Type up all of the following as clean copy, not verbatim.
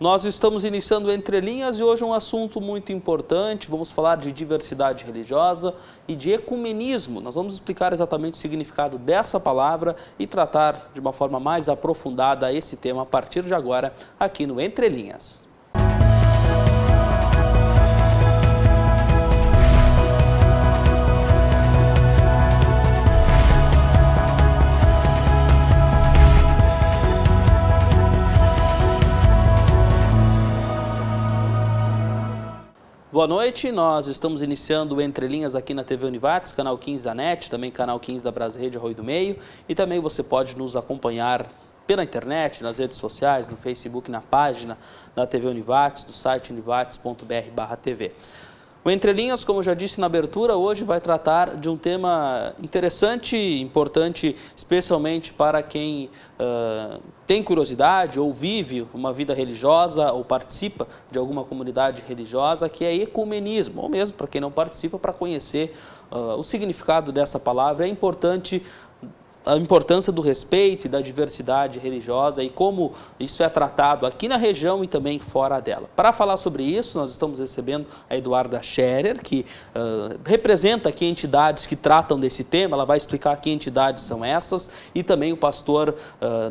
Nós estamos iniciando Entre Linhas e hoje um assunto muito importante. Vamos falar de diversidade religiosa e de ecumenismo. Nós vamos explicar exatamente o significado dessa palavra e tratar de uma forma mais aprofundada esse tema a partir de agora aqui no Entre Linhas. Boa noite, nós estamos iniciando o Entre Linhas aqui na TV Univates, canal 15 da NET, também canal 15 da Brasrede Arroio do Meio, e também você pode nos acompanhar pela internet, nas redes sociais, no Facebook, na página da TV Univates, do site univates.br/TV. O Entre Linhas, como eu já disse na abertura, hoje vai tratar de um tema interessante e importante, especialmente para quem tem curiosidade ou vive uma vida religiosa ou participa de alguma comunidade religiosa, que é ecumenismo, ou mesmo para quem não participa, para conhecer o significado dessa palavra. É importante a importância do respeito e da diversidade religiosa e como isso é tratado aqui na região e também fora dela. Para falar sobre isso, nós estamos recebendo a Eduarda Scherer, que representa aqui entidades que tratam desse tema. Ela vai explicar que entidades são essas, e também o pastor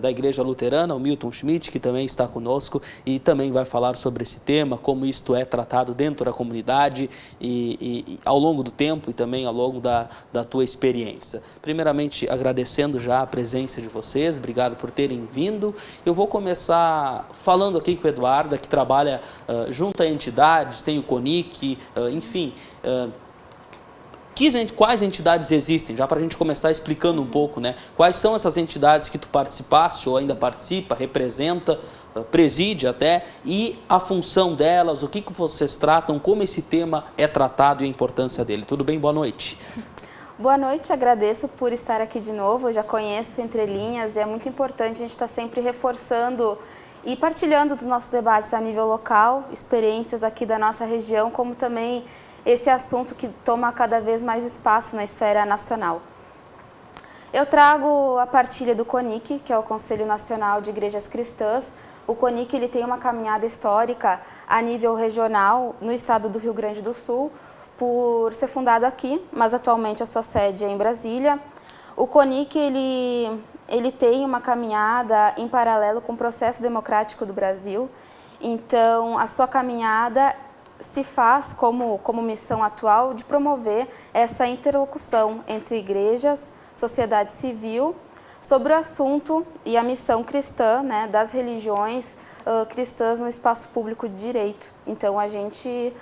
da Igreja Luterana, o Milton Schmidt, que também está conosco e também vai falar sobre esse tema, como isto é tratado dentro da comunidade e ao longo do tempo e também ao longo da tua experiência. Primeiramente, agradecendo já a presença de vocês, obrigado por terem vindo. Eu vou começar falando aqui com a Eduarda, que trabalha junto a entidades, tem o CONIC, enfim, quais entidades existem, já para a gente começar explicando um pouco, né? Quais são essas entidades que tu participaste ou ainda participa, representa, preside até, e a função delas, o que vocês tratam, como esse tema é tratado e a importância dele. Tudo bem? Boa noite. Boa noite, agradeço por estar aqui de novo. Eu já conheço Entre Linhas e é muito importante a gente estar sempre reforçando e partilhando dos nossos debates a nível local, experiências aqui da nossa região, como também esse assunto que toma cada vez mais espaço na esfera nacional. Eu trago a partilha do CONIC, que é o Conselho Nacional de Igrejas Cristãs. O CONIC ele tem uma caminhada histórica a nível regional no estado do Rio Grande do Sul, por ser fundado aqui, mas atualmente a sua sede é em Brasília. O CONIC ele tem uma caminhada em paralelo com o processo democrático do Brasil. Então, a sua caminhada se faz como missão atual de promover essa interlocução entre igrejas, sociedade civil, sobre o assunto e a missão cristã, né, das religiões cristãs no espaço público de direito. Então, a gente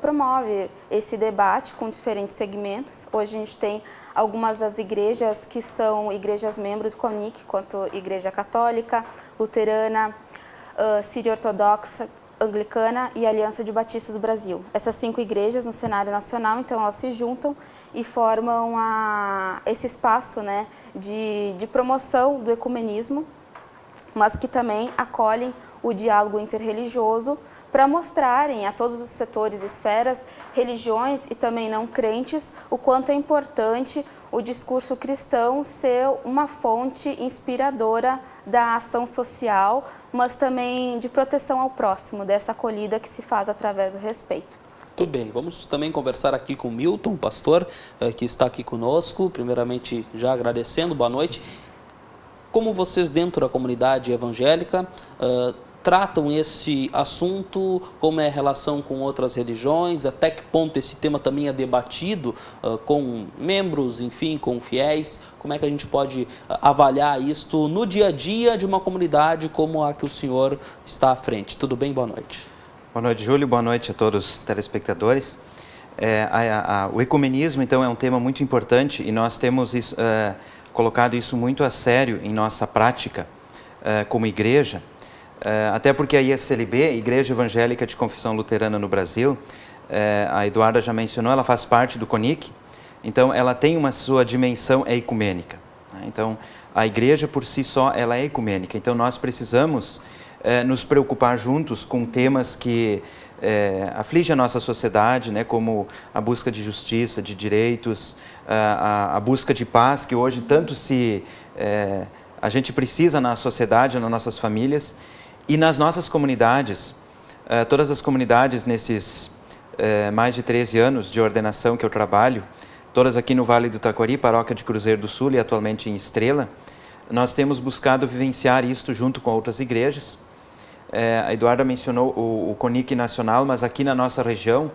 promove esse debate com diferentes segmentos. Hoje a gente tem algumas das igrejas que são igrejas membros do CONIC, quanto Igreja Católica, Luterana, Sírio-Ortodoxa, Anglicana e Aliança de Batistas do Brasil. Essas 5 igrejas no cenário nacional, então elas se juntam e formam esse espaço, né, de promoção do ecumenismo, mas que também acolhem o diálogo interreligioso para mostrarem a todos os setores, esferas, religiões e também não crentes o quanto é importante o discurso cristão ser uma fonte inspiradora da ação social, mas também de proteção ao próximo, dessa acolhida que se faz através do respeito. Tudo bem, vamos também conversar aqui com o Milton, pastor, que está aqui conosco. Primeiramente, já agradecendo, boa noite. Como vocês dentro da comunidade evangélica tratam esse assunto, como é a relação com outras religiões, até que ponto esse tema também é debatido com membros, enfim, com fiéis, como é que a gente pode avaliar isto no dia a dia de uma comunidade como a que o senhor está à frente? Tudo bem? Boa noite. Boa noite, Júlio, boa noite a todos os telespectadores. O ecumenismo, então, é um tema muito importante e nós temos isso, colocado isso muito a sério em nossa prática como igreja, até porque a ISLB, Igreja Evangélica de Confissão Luterana no Brasil, a Eduarda já mencionou, ela faz parte do CONIC, então ela tem uma sua dimensão ecumênica, né? Então a igreja por si só ela é ecumênica, então nós precisamos nos preocupar juntos com temas que aflige a nossa sociedade, né, como a busca de justiça, de direitos, a busca de paz, que hoje tanto a gente precisa na sociedade, nas nossas famílias. E nas nossas comunidades, todas as comunidades nesses mais de 13 anos de ordenação que eu trabalho, todas aqui no Vale do Taquari, paróquia de Cruzeiro do Sul e atualmente em Estrela, nós temos buscado vivenciar isto junto com outras igrejas. A Eduarda mencionou o CONIC nacional, mas aqui na nossa região,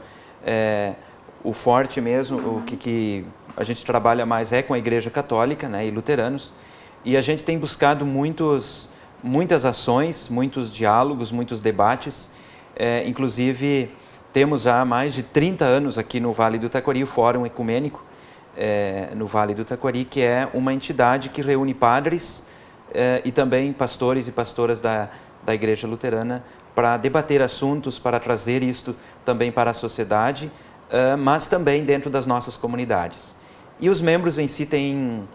o forte mesmo, o que a gente trabalha mais é com a Igreja Católica, né, e luteranos, e a gente tem buscado muitas ações, muitos diálogos, muitos debates, inclusive temos há mais de 30 anos aqui no Vale do Taquari o Fórum Ecumênico, no Vale do Taquari, que é uma entidade que reúne padres e também pastores e pastoras da Igreja Luterana para debater assuntos, para trazer isto também para a sociedade, mas também dentro das nossas comunidades. E os membros em si têm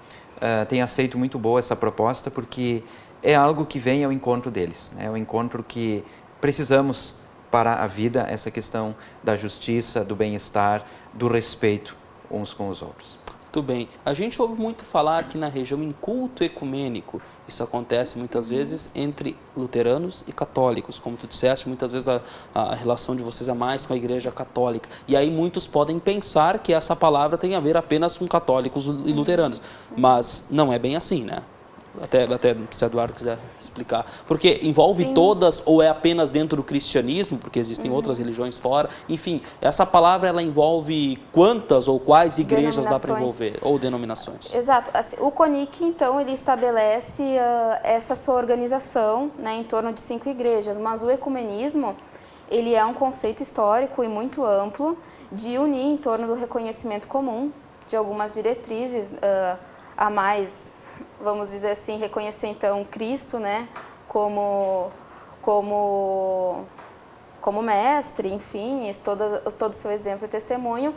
aceito muito boa essa proposta, porque é algo que vem ao encontro deles, né? É um encontro que precisamos para a vida, essa questão da justiça, do bem-estar, do respeito uns com os outros. Muito bem. A gente ouve muito falar aqui na região em culto ecumênico. Isso acontece muitas vezes entre luteranos e católicos. Como tu disseste, muitas vezes a relação de vocês é mais com a Igreja Católica. E aí muitos podem pensar que essa palavra tem a ver apenas com católicos e luteranos. Mas não é bem assim, né? Até se Eduardo quiser explicar. Porque envolve Sim. todas ou é apenas dentro do cristianismo, porque existem outras religiões fora. Enfim, essa palavra ela envolve quantas ou quais igrejas dá para envolver? Ou denominações? Exato. Assim, o CONIC, então, ele estabelece essa sua organização, né, em torno de 5 igrejas, mas o ecumenismo, ele é um conceito histórico e muito amplo de unir em torno do reconhecimento comum de algumas diretrizes a mais, vamos dizer assim, reconhecer então Cristo, né, como mestre, enfim, todo o seu exemplo e testemunho,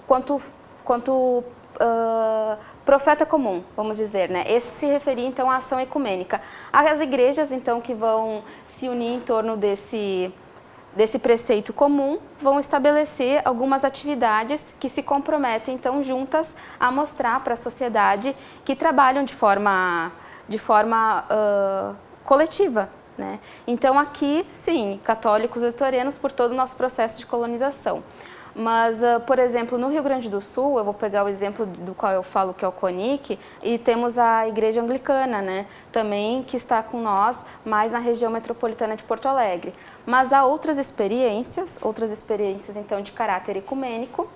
quanto profeta comum, vamos dizer, né? Esse se referia então à ação ecumênica. As igrejas então que vão se unir em torno desse preceito comum, vão estabelecer algumas atividades que se comprometem, então, juntas a mostrar para a sociedade que trabalham de forma coletiva, né? Então, aqui, sim, católicos e luteranos por todo o nosso processo de colonização. Mas, por exemplo, no Rio Grande do Sul, eu vou pegar o exemplo do qual eu falo que é o CONIC, e temos a Igreja Anglicana, né, também que está com nós, mais na região metropolitana de Porto Alegre. Mas há outras experiências então de caráter ecumênico,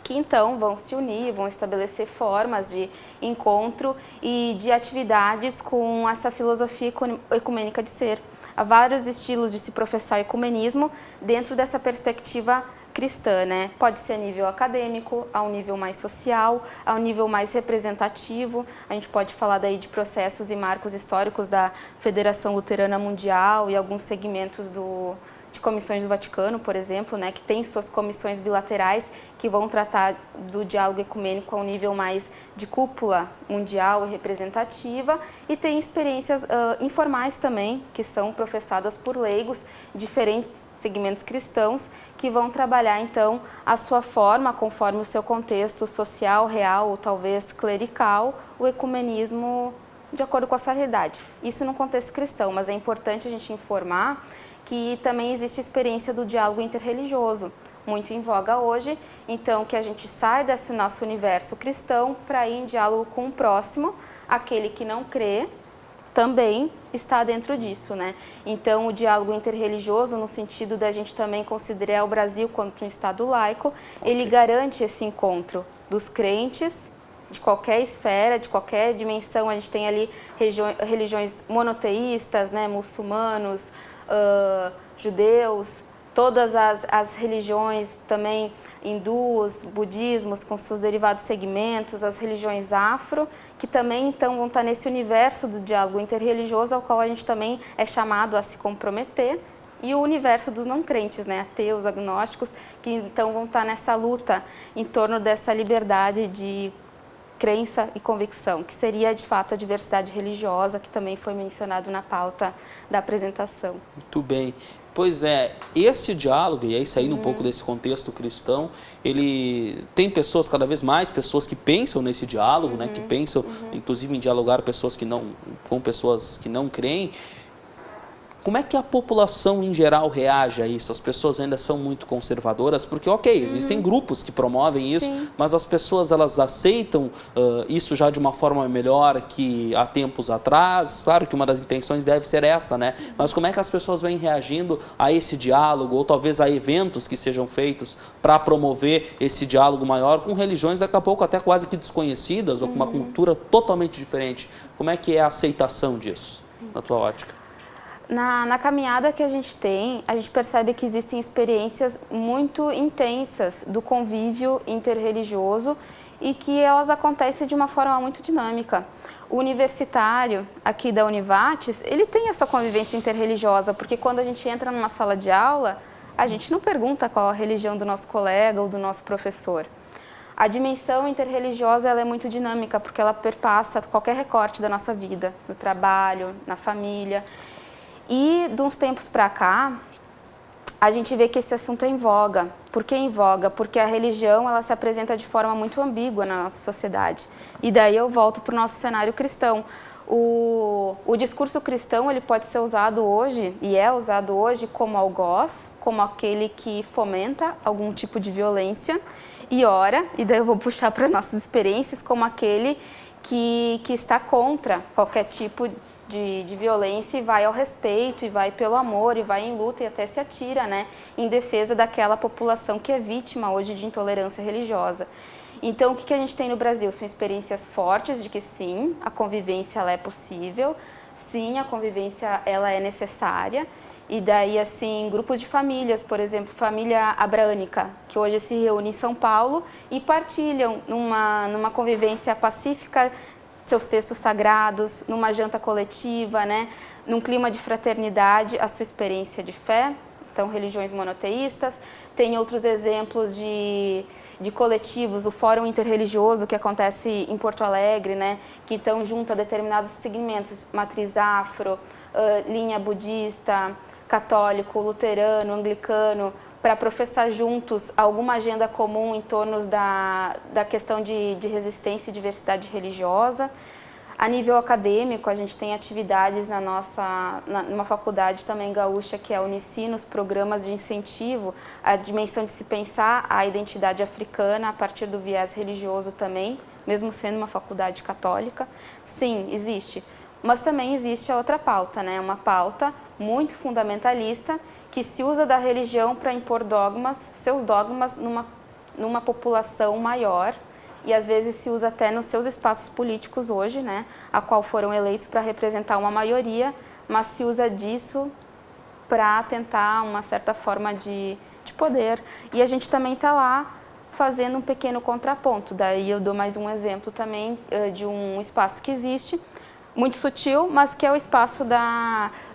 que então vão se unir, vão estabelecer formas de encontro e de atividades com essa filosofia ecumênica de ser. Há vários estilos de se professar ecumenismo dentro dessa perspectiva cristã, né? Pode ser a nível acadêmico, a um nível mais social, a um nível mais representativo. A gente pode falar daí de processos e marcos históricos da Federação Luterana Mundial e alguns segmentos de comissões do Vaticano, por exemplo, né, que tem suas comissões bilaterais que vão tratar do diálogo ecumênico a um nível mais de cúpula mundial e representativa, e tem experiências informais também, que são professadas por leigos, diferentes segmentos cristãos, que vão trabalhar então a sua forma, conforme o seu contexto social, real ou talvez clerical, o ecumenismo de acordo com a sua realidade. Isso no contexto cristão, mas é importante a gente informar que também existe a experiência do diálogo interreligioso, muito em voga hoje, então que a gente sai desse nosso universo cristão para ir em diálogo com o próximo, aquele que não crê também está dentro disso, né? Então o diálogo interreligioso, no sentido da gente também considerar o Brasil quanto um Estado laico, ele garante esse encontro dos crentes, de qualquer esfera, de qualquer dimensão. A gente tem ali religiões monoteístas, né, muçulmanos, judeus, todas as religiões também, hindus, budismos com seus derivados segmentos, as religiões afro, que também então vão estar nesse universo do diálogo interreligioso ao qual a gente também é chamado a se comprometer, e o universo dos não crentes, né, ateus, agnósticos, que então vão estar nessa luta em torno dessa liberdade de crença e convicção, que seria de fato a diversidade religiosa, que também foi mencionado na pauta da apresentação. Muito bem. Pois é, esse diálogo, e aí saindo um pouco desse contexto cristão, ele tem pessoas, cada vez mais pessoas que pensam nesse diálogo, né, que pensam inclusive em dialogar com pessoas que não creem. Como é que a população em geral reage a isso? As pessoas ainda são muito conservadoras, porque existem grupos que promovem isso, Sim. mas as pessoas elas aceitam isso já de uma forma melhor que há tempos atrás. Claro que uma das intenções deve ser essa, né? Mas como é que as pessoas vêm reagindo a esse diálogo, ou talvez a eventos que sejam feitos para promover esse diálogo maior com religiões daqui a pouco até quase que desconhecidas, ou com uma cultura totalmente diferente? Como é que é a aceitação disso, na tua ótica? Na caminhada que a gente tem, a gente percebe que existem experiências muito intensas do convívio interreligioso e que elas acontecem de uma forma muito dinâmica. O universitário aqui da Univates, ele tem essa convivência interreligiosa, porque quando a gente entra numa sala de aula, a gente não pergunta qual a religião do nosso colega ou do nosso professor. A dimensão interreligiosa ela é muito dinâmica, porque ela perpassa qualquer recorte da nossa vida, no trabalho, na família. E de uns tempos para cá, a gente vê que esse assunto é em voga. Por que em voga? Porque a religião ela se apresenta de forma muito ambígua na nossa sociedade. E daí eu volto para o nosso cenário cristão. O discurso cristão ele pode ser usado hoje, e é usado hoje, como algoz, como aquele que fomenta algum tipo de violência, e ora, e daí eu vou puxar para nossas experiências, como aquele que está contra qualquer tipo de violência e vai ao respeito, e vai pelo amor, e vai em luta e até se atira, né, em defesa daquela população que é vítima hoje de intolerância religiosa. Então, o que a gente tem no Brasil? São experiências fortes de que sim, a convivência ela é possível, sim, a convivência ela é necessária. E daí, assim, grupos de famílias, por exemplo, família abrânica, que hoje se reúne em São Paulo e partilham numa convivência pacífica seus textos sagrados, numa janta coletiva, né, num clima de fraternidade, a sua experiência de fé. Então, religiões monoteístas. Tem outros exemplos de coletivos do Fórum Interreligioso, que acontece em Porto Alegre, né, que então junta determinados segmentos, matriz afro, linha budista, católico, luterano, anglicano, para professar juntos alguma agenda comum em torno da questão de resistência e diversidade religiosa. A nível acadêmico, a gente tem atividades numa faculdade também gaúcha, que é a Unicinos, programas de incentivo à dimensão de se pensar a identidade africana a partir do viés religioso também, mesmo sendo uma faculdade católica. Sim, existe. Mas também existe a outra pauta, né? Uma pauta muito fundamentalista que se usa da religião para impor dogmas, seus dogmas numa população maior, e às vezes se usa até nos seus espaços políticos hoje, né, a qual foram eleitos para representar uma maioria, mas se usa disso para tentar uma certa forma de poder. E a gente também está lá fazendo um pequeno contraponto. Daí eu dou mais um exemplo também de um espaço que existe, muito sutil, mas que é o espaço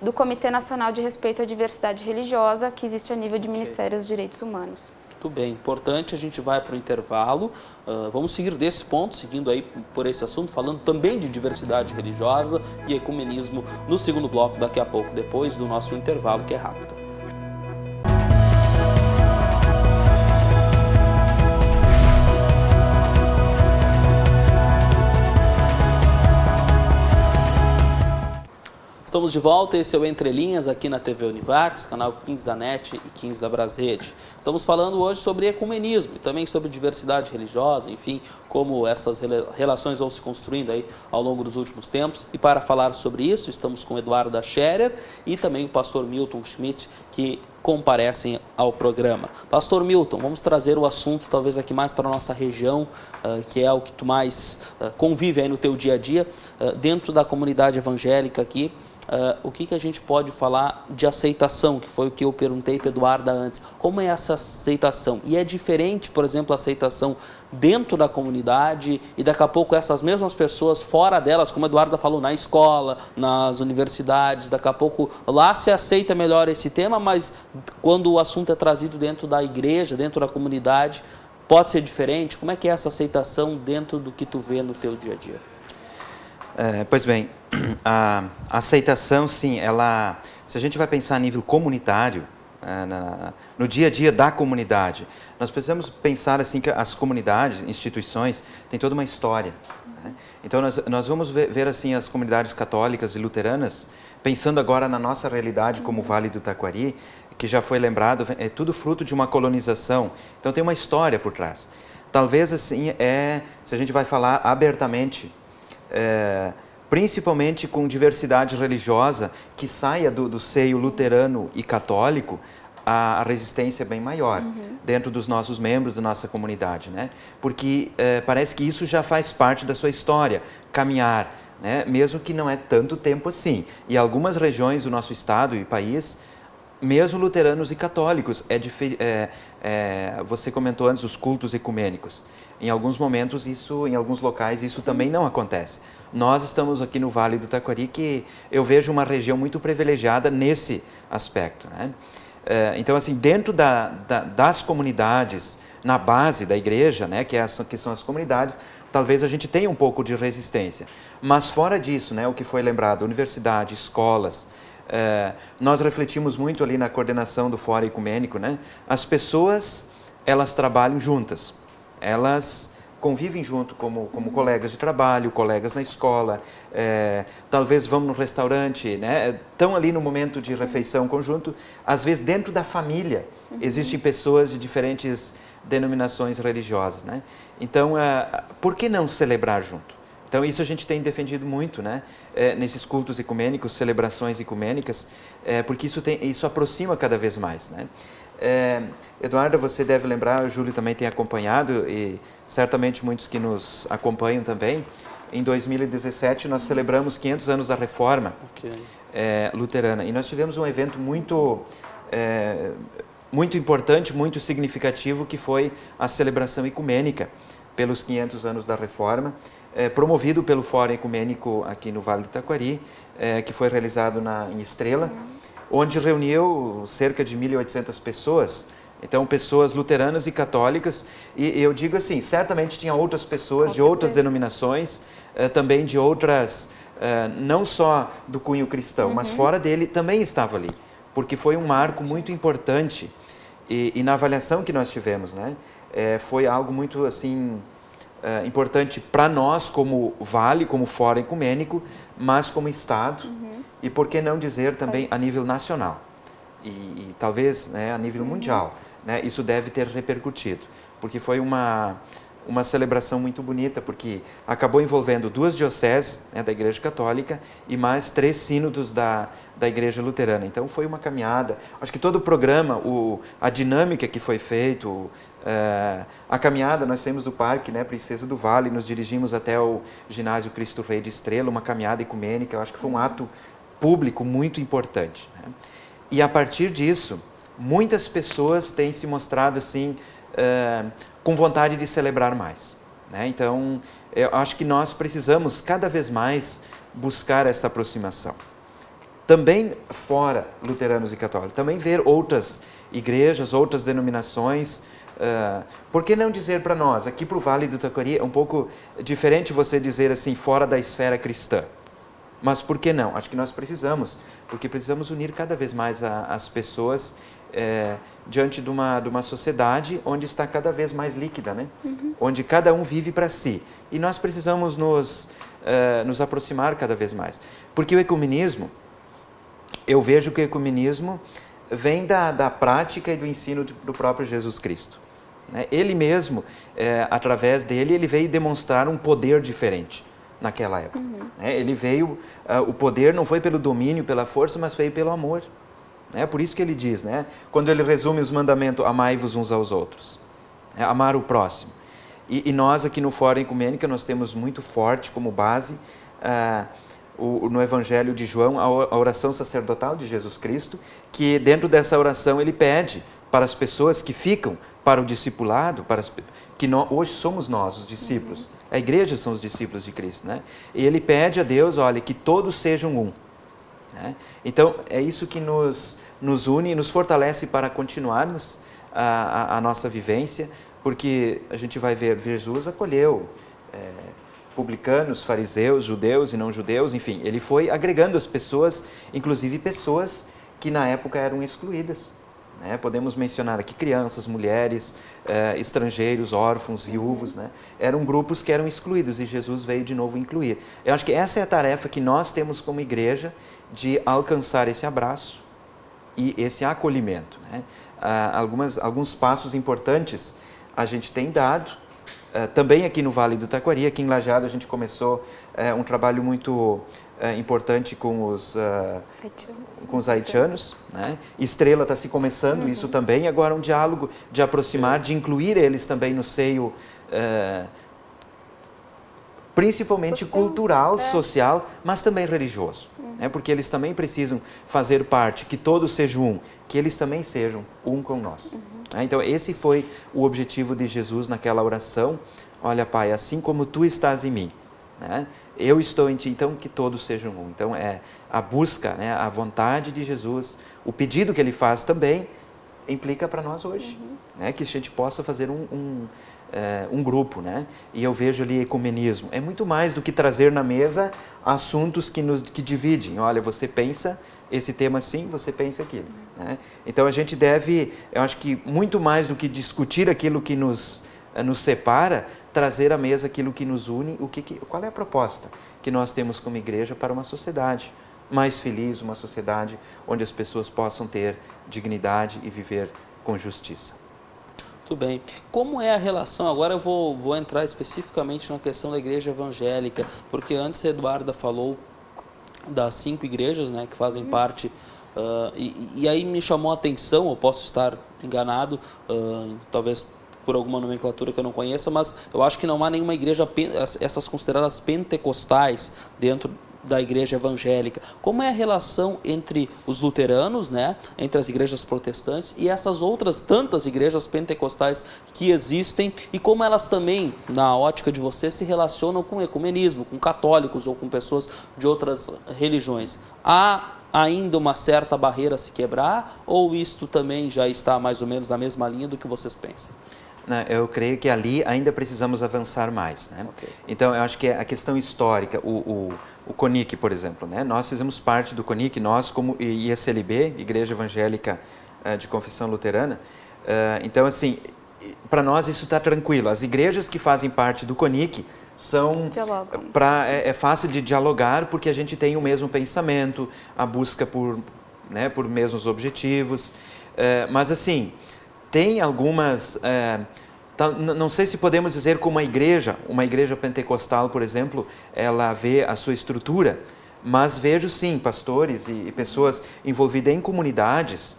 do Comitê Nacional de Respeito à Diversidade Religiosa, que existe a nível de Ministério dos Direitos Humanos. Muito bem, importante, a gente vai para o intervalo, vamos seguir desse ponto, seguindo aí por esse assunto, falando também de diversidade religiosa e ecumenismo no segundo bloco daqui a pouco, depois do nosso intervalo, que é rápido. Estamos de volta, esse é o Entre Linhas aqui na TV Univates, canal 15 da NET e 15 da Brasrede. Estamos falando hoje sobre ecumenismo e também sobre diversidade religiosa, enfim, como essas relações vão se construindo aí ao longo dos últimos tempos. E para falar sobre isso, estamos com Eduarda Scherer e também o pastor Milton Schmidt, que comparecem ao programa. Pastor Milton, vamos trazer o assunto talvez aqui mais para a nossa região, que é o que tu mais convive aí no teu dia a dia, dentro da comunidade evangélica aqui. O que a gente pode falar de aceitação, que foi o que eu perguntei para a Eduarda antes. Como é essa aceitação? E é diferente, por exemplo, a aceitação dentro da comunidade e daqui a pouco essas mesmas pessoas fora delas, como a Eduarda falou, na escola, nas universidades, daqui a pouco lá se aceita melhor esse tema, mas quando o assunto é trazido dentro da igreja, dentro da comunidade, pode ser diferente? Como é que é essa aceitação dentro do que tu vê no teu dia a dia? Pois bem, a aceitação, sim, se a gente vai pensar a nível comunitário, no dia a dia da comunidade, nós precisamos pensar assim que as comunidades, instituições, têm toda uma história. Né? Então, nós vamos ver assim as comunidades católicas e luteranas pensando agora na nossa realidade como Vale do Taquari, que já foi lembrado, é tudo fruto de uma colonização. Então tem uma história por trás. Talvez assim, se a gente vai falar abertamente, principalmente com diversidade religiosa, que saia do seio luterano e católico, a resistência é bem maior dentro dos nossos membros, da nossa comunidade, né? Porque parece que isso já faz parte da sua história, caminhar, né? Mesmo que não é tanto tempo assim. E algumas regiões do nosso estado e país, mesmo luteranos e católicos, você comentou antes os cultos ecumênicos. Em alguns momentos, em alguns locais, isso também não acontece. Nós estamos aqui no Vale do Taquari, que eu vejo uma região muito privilegiada nesse aspecto, né? Então, assim, dentro das comunidades, na base da igreja, né, que são as comunidades, talvez a gente tenha um pouco de resistência. Mas fora disso, né, o que foi lembrado, universidade, escolas, nós refletimos muito ali na coordenação do Fórum Ecumênico, né? As pessoas, elas trabalham juntas, elas convivem junto como colegas de trabalho, colegas na escola, talvez vão no restaurante, né? Estão ali no momento de refeição conjunto, às vezes dentro da família existem pessoas de diferentes denominações religiosas, né? Então, por que não celebrar junto? Então, isso a gente tem defendido muito, né? Nesses cultos ecumênicos, celebrações ecumênicas, porque isso aproxima cada vez mais, né? Eduarda, você deve lembrar, o Júlio também tem acompanhado, e certamente muitos que nos acompanham também. Em 2017, nós celebramos 500 anos da Reforma luterana, e nós tivemos um evento muito importante, muito significativo, que foi a celebração ecumênica pelos 500 anos da Reforma, promovido pelo Fórum Ecumênico aqui no Vale do Taquari, que foi realizado em Estrela, onde reuniu cerca de 1.800 pessoas, então pessoas luteranas e católicas, e eu digo assim, certamente tinha outras pessoas de outras denominações, também de outras, não só do cunho cristão, mas fora dele também estava ali, porque foi um marco muito importante, e na avaliação que nós tivemos, né, foi algo muito assim importante para nós como Vale, como Fórum Ecumênico, mas como Estado, e por que não dizer também a nível nacional, e talvez, né, a nível mundial, né, isso deve ter repercutido, porque foi uma celebração muito bonita, porque acabou envolvendo 2 dioceses, né, da Igreja Católica e mais 3 sínodos da Igreja Luterana. Então foi uma caminhada. Acho que todo o programa, a dinâmica que foi feito, a caminhada, nós saímos do Parque, né, Princesa do Vale, nos dirigimos até o Ginásio Cristo Rei de Estrela, uma caminhada ecumênica. Eu acho que foi um ato público muito importante, né? E a partir disso, muitas pessoas têm se mostrado assim, com vontade de celebrar mais, né? Então, eu acho que nós precisamos cada vez mais buscar essa aproximação. Também fora luteranos e católicos, também ver outras igrejas, outras denominações. Por que não dizer para nós, aqui para o Vale do Taquari, é um pouco diferente você dizer assim, fora da esfera cristã. Mas por que não? Acho que nós precisamos, porque precisamos unir cada vez mais as pessoas diante de uma sociedade onde está cada vez mais líquida, né? Onde cada um vive para si. E nós precisamos nos aproximar cada vez mais. Porque o ecumenismo, eu vejo que o ecumenismo vem da prática e do ensino do próprio Jesus Cristo, né? Ele mesmo, através dele, ele veio demonstrar um poder diferente naquela época. Ele veio, o poder não foi pelo domínio, pela força, mas veio pelo amor. É por isso que ele diz, né, quando ele resume os mandamentos, amai-vos uns aos outros, amar o próximo. E nós aqui no Fórum Ecumênico, nós temos muito forte como base no Evangelho de João, a oração sacerdotal de Jesus Cristo, que dentro dessa oração ele pede para as pessoas que ficam para o discipulado, hoje somos nós os discípulos, a igreja são os discípulos de Cristo, né? E ele pede a Deus, olha, que todos sejam um, né? Então é isso que nos une e nos fortalece para continuarmos a nossa vivência, porque a gente vai ver, Jesus acolheu publicanos, fariseus, judeus e não judeus, enfim, ele foi agregando as pessoas, inclusive pessoas que na época eram excluídas, né? Podemos mencionar aqui crianças, mulheres, estrangeiros, órfãos, viúvos, né? Eram grupos que eram excluídos e Jesus veio de novo incluir. Eu acho que essa é a tarefa que nós temos como igreja, de alcançar esse abraço e esse acolhimento, né? Alguns passos importantes a gente tem dado, também aqui no Vale do Taquari. Aqui em Lajeado a gente começou um trabalho muito importante com os haitianos, né? Estrela está se começando isso também, agora um diálogo de aproximar, de incluir eles também no seio principalmente cultural, social, mas também religioso, né? Porque eles também precisam fazer parte, que todos sejam um, que eles também sejam um com nós. Então esse foi o objetivo de Jesus naquela oração: olha, Pai, assim como Tu estás em mim, né? Eu estou em Ti, então que todos sejam um. Então é a busca, né? A vontade de Jesus, o pedido que Ele faz também implica para nós hoje, né? Que a gente possa fazer um grupo, né? E eu vejo ali ecumenismo. É muito mais do que trazer na mesa assuntos que dividem. Olha, você pensa esse tema assim, você pensa aquilo, né? Então a gente deve, eu acho que muito mais do que discutir aquilo que nos separa, trazer à mesa aquilo que nos une. Qual é a proposta que nós temos como igreja para uma sociedade mais feliz, uma sociedade onde as pessoas possam ter dignidade e viver com justiça. Muito bem. Como é a relação, agora eu vou entrar especificamente na questão da igreja evangélica, porque antes a Eduarda falou das 5 igrejas, né, que fazem parte, e aí me chamou a atenção, eu posso estar enganado, talvez por alguma nomenclatura que eu não conheça, mas eu acho que não há nenhuma igreja, essas consideradas pentecostais, dentro da igreja evangélica. Como é a relação entre os luteranos, né, entre as igrejas protestantes e essas outras tantas igrejas pentecostais que existem, e como elas também, na ótica de você, se relacionam com o ecumenismo, com católicos ou com pessoas de outras religiões? Há ainda uma certa barreira a se quebrar, ou isto também já está mais ou menos na mesma linha do que vocês pensam? Eu creio que ali ainda precisamos avançar mais, né? Okay. Então, eu acho que a questão histórica, o CONIC, por exemplo, né? Nós fizemos parte do CONIC, nós como ISLB, Igreja Evangélica de Confissão Luterana. Então, assim, para nós isso está tranquilo. As igrejas que fazem parte do CONIC é fácil de dialogar, porque a gente tem o mesmo pensamento, a busca por mesmos objetivos. Mas, assim, tem algumas, não sei se podemos dizer como uma igreja pentecostal, por exemplo, ela vê a sua estrutura, mas vejo sim pastores e pessoas envolvidas em comunidades,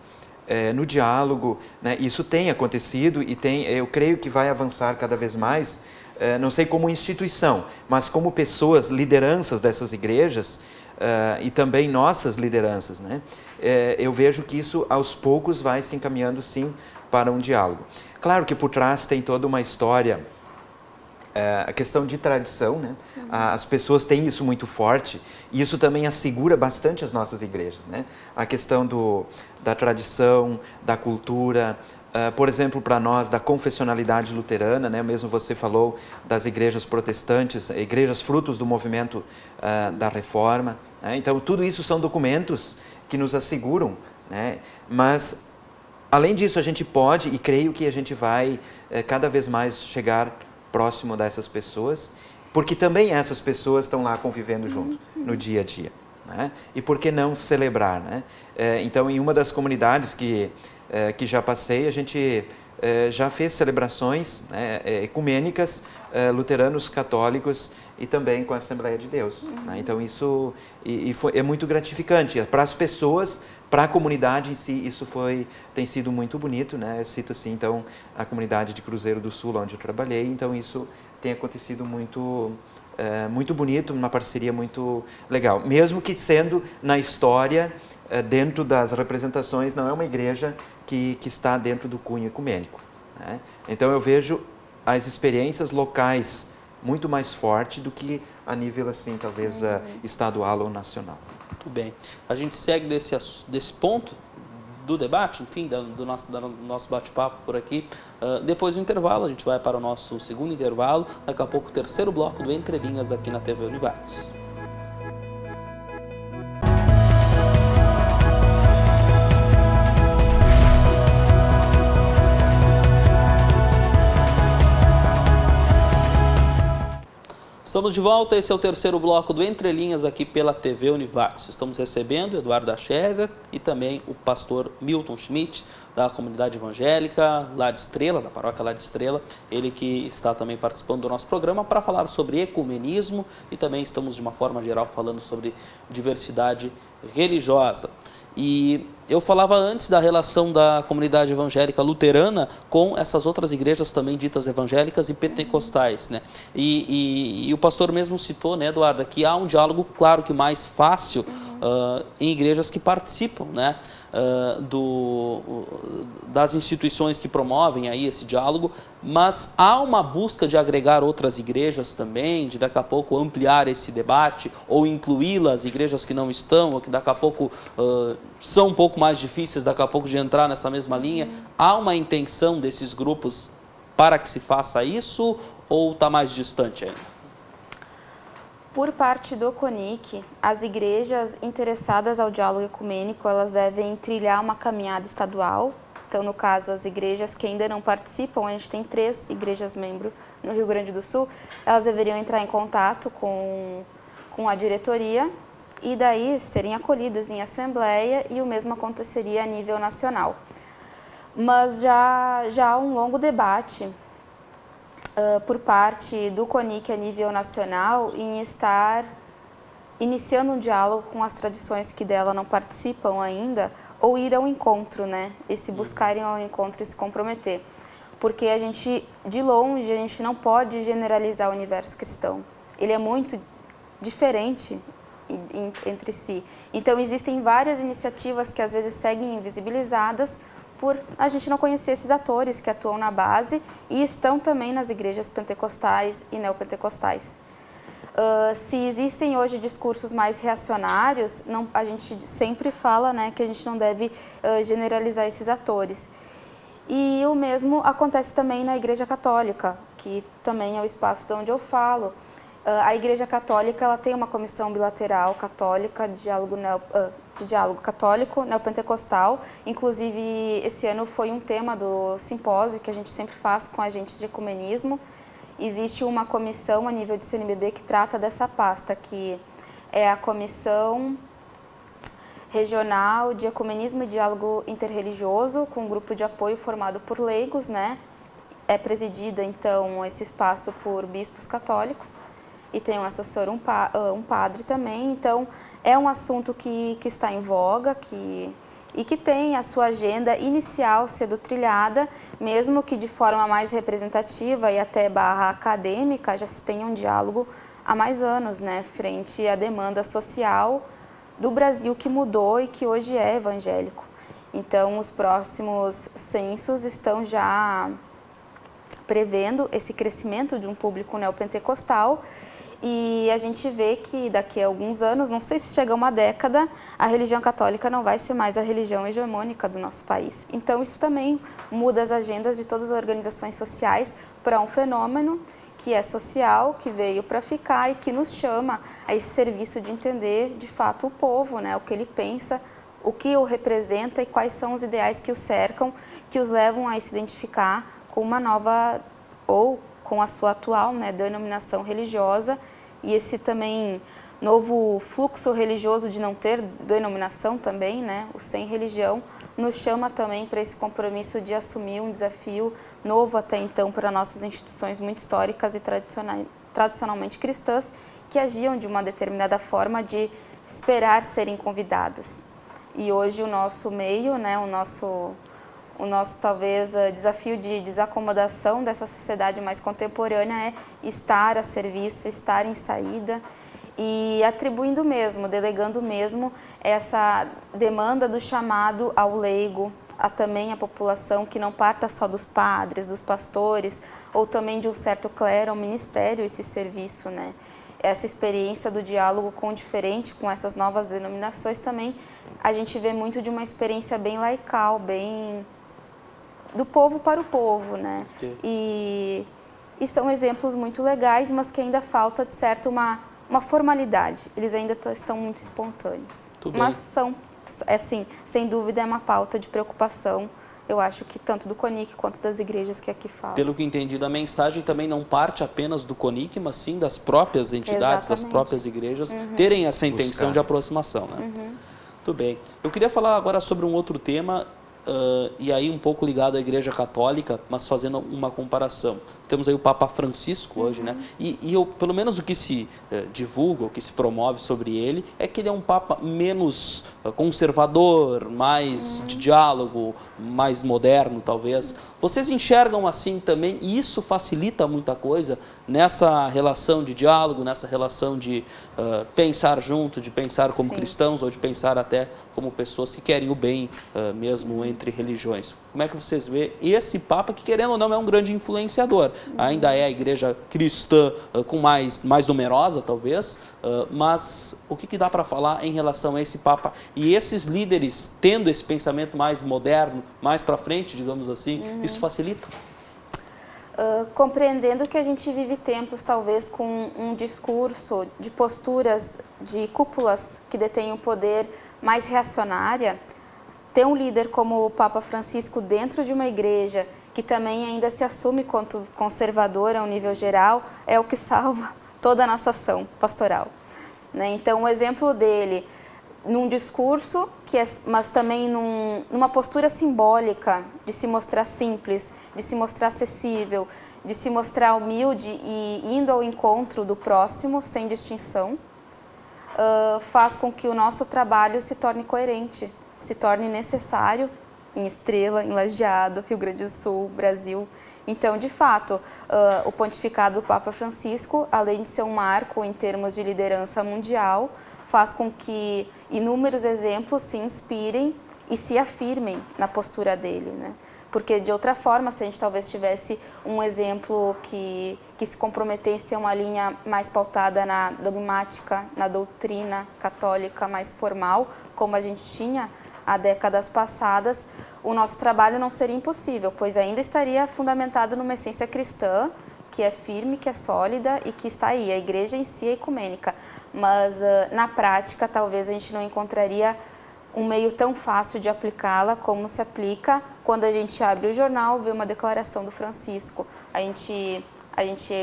no diálogo, né? Isso tem acontecido e eu creio que vai avançar cada vez mais, não sei como instituição, mas como pessoas, lideranças dessas igrejas, e também nossas lideranças, né? Eu vejo que isso aos poucos vai se encaminhando sim para um diálogo. Claro que por trás tem toda uma história, a questão de tradição, né? As pessoas têm isso muito forte e isso também assegura bastante as nossas igrejas, né? A questão da tradição, da cultura, por exemplo, para nós, da confessionalidade luterana, né? Mesmo você falou das igrejas protestantes, igrejas frutos do movimento da Reforma, né? Então, tudo isso são documentos que nos asseguram, né? Mas além disso, a gente pode, e creio que a gente vai cada vez mais chegar próximo dessas pessoas, porque também essas pessoas estão lá convivendo junto, no dia a dia, né? E por que não celebrar, né? Então, em uma das comunidades que já passei, a gente já fez celebrações, né, ecumênicas, luteranos, católicos e também com a Assembleia de Deus, né? Então, isso é muito gratificante para as pessoas, para a comunidade em si. Isso tem sido muito bonito, né? Eu cito assim, então, a comunidade de Cruzeiro do Sul, onde eu trabalhei. Então, isso tem acontecido muito bonito, uma parceria muito legal. Mesmo que sendo na história, dentro das representações, não é uma igreja que está dentro do cunho ecumênico, né? Então, eu vejo as experiências locais muito mais forte do que a nível, assim, talvez estadual ou nacional. Muito bem. A gente segue desse ponto do debate, enfim, do nosso bate-papo por aqui. Depois do intervalo, a gente vai para o nosso segundo intervalo. Daqui a pouco, o terceiro bloco do Entre Linhas aqui na TV Univates. Estamos de volta, esse é o terceiro bloco do Entre Linhas aqui pela TV Univates. Estamos recebendo Eduardo Ascherer e também o pastor Milton Schmidt, da comunidade evangélica lá de Estrela, da paróquia lá de Estrela, ele que está também participando do nosso programa para falar sobre ecumenismo e também estamos de uma forma geral falando sobre diversidade religiosa. E eu falava antes da relação da comunidade evangélica luterana com essas outras igrejas também ditas evangélicas e pentecostais, né? E o pastor mesmo citou, né, Eduardo, que há um diálogo, claro que mais fácil em igrejas que participam, né, das instituições que promovem aí esse diálogo, mas há uma busca de agregar outras igrejas também, de daqui a pouco ampliar esse debate ou incluí-las, igrejas que não estão, ou que daqui a pouco são um pouco mais difíceis daqui a pouco de entrar nessa mesma linha. Há uma intenção desses grupos para que se faça isso ou está mais distante ainda? Por parte do CONIC, as igrejas interessadas ao diálogo ecumênico, elas devem trilhar uma caminhada estadual. Então, no caso, as igrejas que ainda não participam, a gente tem 3 igrejas membros no Rio Grande do Sul, elas deveriam entrar em contato com a diretoria e daí serem acolhidas em assembleia e o mesmo aconteceria a nível nacional. Mas já há um longo debate por parte do CONIC a nível nacional em estar iniciando um diálogo com as tradições que dela não participam ainda ou ir ao encontro, né? E se buscarem ao encontro e se comprometer. Porque a gente, de longe, a gente não pode generalizar o universo cristão. Ele é muito diferente entre si. Então, existem várias iniciativas que às vezes seguem invisibilizadas por a gente não conhecer esses atores que atuam na base e estão também nas igrejas pentecostais e neopentecostais. Se existem hoje discursos mais reacionários, a gente sempre fala, né, que a gente não deve generalizar esses atores. E o mesmo acontece também na Igreja Católica, que também é o espaço de onde eu falo. A Igreja Católica ela tem uma comissão bilateral católica de diálogo católico neopentecostal. Inclusive, esse ano foi um tema do simpósio que a gente sempre faz com agentes de ecumenismo. Existe uma comissão a nível de CNBB que trata dessa pasta, que é a Comissão Regional de Ecumenismo e Diálogo Interreligioso, com um grupo de apoio formado por leigos, né? É presidida, então, esse espaço por bispos católicos. E tem um assessor, um padre também. Então, é um assunto que está em voga e que tem a sua agenda inicial sendo trilhada, mesmo que de forma mais representativa e até barra acadêmica, já se tenha um diálogo há mais anos, né, frente à demanda social do Brasil que mudou e que hoje é evangélico. Então, os próximos censos estão já prevendo esse crescimento de um público neopentecostal. E a gente vê que daqui a alguns anos, não sei se chega a uma década, a religião católica não vai ser mais a religião hegemônica do nosso país. Então, isso também muda as agendas de todas as organizações sociais para um fenômeno que é social, que veio para ficar e que nos chama a esse serviço de entender, de fato, o povo, né? O que ele pensa, o que o representa e quais são os ideais que o cercam, que os levam a se identificar com uma nova ou com a sua atual, né, denominação religiosa, e esse também novo fluxo religioso de não ter denominação também, né, o sem religião, nos chama também para esse compromisso de assumir um desafio novo até então para nossas instituições muito históricas e tradicionalmente cristãs, que agiam de uma determinada forma de esperar serem convidadas. E hoje o nosso meio, né, o nosso talvez desafio de desacomodação dessa sociedade mais contemporânea é estar a serviço, estar em saída e atribuindo mesmo, delegando mesmo essa demanda do chamado ao leigo, também a população, que não parta só dos padres, dos pastores ou também de um certo clero, ao ministério, esse serviço, né? Essa experiência do diálogo com o diferente, com essas novas denominações também, a gente vê muito de uma experiência bem laical, bem do povo para o povo, né? E são exemplos muito legais, mas que ainda falta, de certo, uma formalidade. Eles ainda estão muito espontâneos. Mas são, assim, sem dúvida, é uma pauta de preocupação eu acho que tanto do CONIC quanto das igrejas que aqui falam. Pelo que entendi da mensagem, também não parte apenas do CONIC, mas sim das próprias entidades, das próprias igrejas, terem essa intenção de aproximação, né? Muito bem. Eu queria falar agora sobre um outro tema, e aí um pouco ligado à Igreja Católica, mas fazendo uma comparação. Temos aí o Papa Francisco hoje, né? E pelo menos o que se divulga, o que se promove sobre ele, é que ele é um Papa menos conservador, mais de diálogo, mais moderno, talvez. Vocês enxergam assim também, e isso facilita muita coisa nessa relação de diálogo, nessa relação de pensar junto, de pensar como cristãos, ou de pensar até como pessoas que querem o bem mesmo entre religiões. Como é que vocês vê esse Papa, que querendo ou não é um grande influenciador? Ainda é a igreja cristã com mais numerosa, talvez, mas o que dá para falar em relação a esse Papa e esses líderes tendo esse pensamento mais moderno, mais para frente, digamos assim, isso facilita? Compreendendo que a gente vive tempos, talvez, com um discurso de posturas de cúpulas que detêm o poder mais reacionária, ter um líder como o Papa Francisco dentro de uma igreja que também ainda se assume quanto conservadora ao nível geral, é o que salva toda a nossa ação pastoral, né? Então, o exemplo dele num discurso, mas também numa postura simbólica de se mostrar simples, de se mostrar acessível, de se mostrar humilde e indo ao encontro do próximo sem distinção, faz com que o nosso trabalho se torne coerente, se torne necessário em Estrela, em Lajeado, Rio Grande do Sul, Brasil. Então, de fato, o pontificado do Papa Francisco, além de ser um marco em termos de liderança mundial, faz com que inúmeros exemplos se inspirem e se afirmem na postura dele, né? Porque, de outra forma, se a gente talvez tivesse um exemplo que se comprometesse a uma linha mais pautada na dogmática, na doutrina católica mais formal, como a gente tinha há décadas passadas, o nosso trabalho não seria impossível, pois ainda estaria fundamentado numa essência cristã, que é firme, que é sólida e que está aí. A igreja em si é ecumênica, mas na prática talvez a gente não encontraria um meio tão fácil de aplicá-la como se aplica quando a gente abre o jornal, vê uma declaração do Francisco. A gente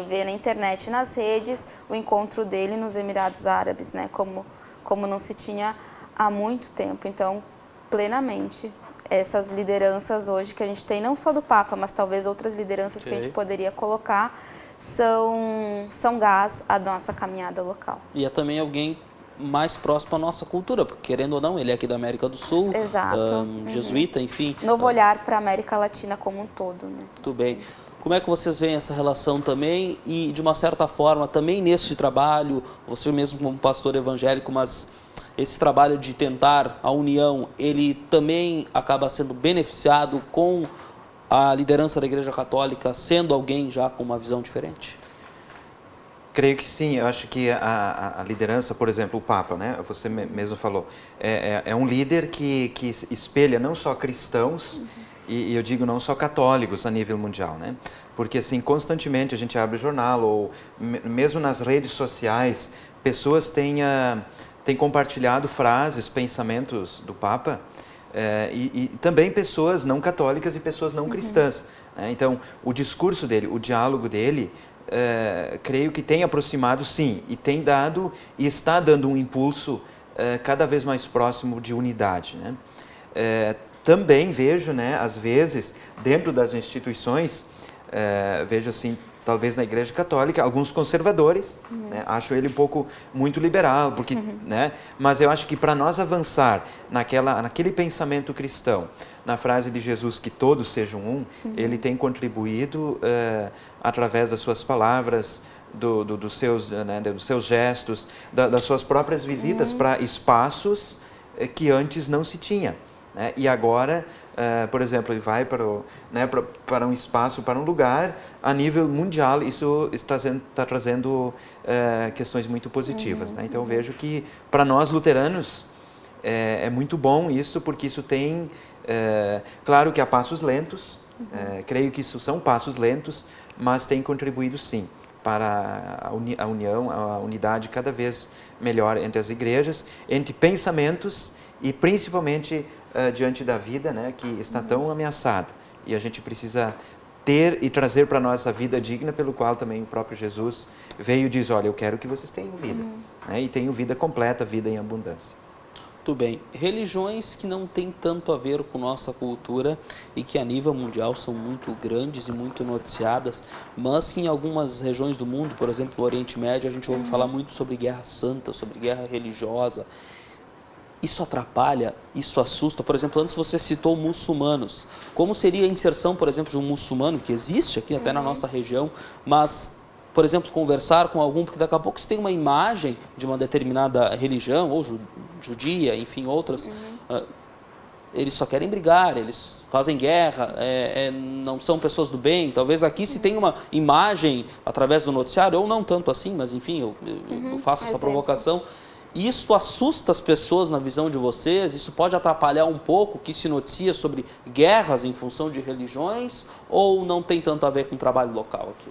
vê na internet, nas redes, o encontro dele nos Emirados Árabes, né? Como não se tinha há muito tempo. Então, plenamente, essas lideranças hoje que a gente tem, não só do Papa, mas talvez outras lideranças que a gente poderia colocar, são gás à nossa caminhada local. E é também alguém mais próximo à nossa cultura, porque querendo ou não, ele é aqui da América do Sul, jesuíta, enfim. Novo olhar para a América Latina como um todo, né? Muito bem. Como é que vocês veem essa relação também e, de uma certa forma, também neste trabalho, você mesmo como pastor evangélico, mas esse trabalho de tentar a união, ele também acaba sendo beneficiado com a liderança da Igreja Católica sendo alguém já com uma visão diferente? Creio que sim. Eu acho que a liderança, por exemplo, o Papa, né? Você mesmo falou, é um líder que espelha não só cristãos, e eu digo não só católicos a nível mundial, né? Porque assim, constantemente a gente abre o jornal, ou mesmo nas redes sociais, pessoas têm compartilhado frases, pensamentos do Papa, e também pessoas não católicas e pessoas não cristãs, né? Então, o discurso dele, o diálogo dele, creio que tem aproximado, sim, e tem dado e está dando um impulso cada vez mais próximo de unidade, né? Também vejo, né, às vezes, dentro das instituições, vejo assim, talvez na Igreja Católica, alguns conservadores, né, acho ele um pouco muito liberal, porque, né, mas eu acho que para nós avançar naquele pensamento cristão, na frase de Jesus que todos sejam um, ele tem contribuído através das suas palavras, dos seus gestos, das suas próprias visitas para espaços que antes não se tinha, né? E agora, por exemplo, ele vai para um espaço, para um lugar a nível mundial. Isso está trazendo questões muito positivas, né? Então, vejo que para nós luteranos é muito bom isso, porque isso tem, claro que há passos lentos, creio que isso são passos lentos, mas tem contribuído sim para a união, a unidade cada vez melhor entre as igrejas, entre pensamentos e principalmente diante da vida, né, que está tão ameaçada. E a gente precisa ter e trazer para nós a vida digna, pelo qual também o próprio Jesus veio e diz, olha, eu quero que vocês tenham vida, né, e tenham vida completa, vida em abundância. Muito bem. Religiões que não têm tanto a ver com nossa cultura e que a nível mundial são muito grandes e muito noticiadas, mas que em algumas regiões do mundo, por exemplo, no Oriente Médio, a gente ouve falar muito sobre guerra santa, sobre guerra religiosa. Isso atrapalha, isso assusta. Por exemplo, antes você citou muçulmanos. Como seria a inserção, por exemplo, de um muçulmano, que existe aqui até na nossa região, mas, por exemplo, conversar com algum, porque daqui a pouco você tem uma imagem de uma determinada religião, ou judia, enfim, outras, eles só querem brigar, eles fazem guerra, não são pessoas do bem. Talvez aqui se tenha uma imagem através do noticiário, ou não tanto assim, mas enfim, eu faço essa provocação. Isso assusta as pessoas na visão de vocês? Isso pode atrapalhar um pouco o que se noticia sobre guerras em função de religiões, ou não tem tanto a ver com o trabalho local aqui?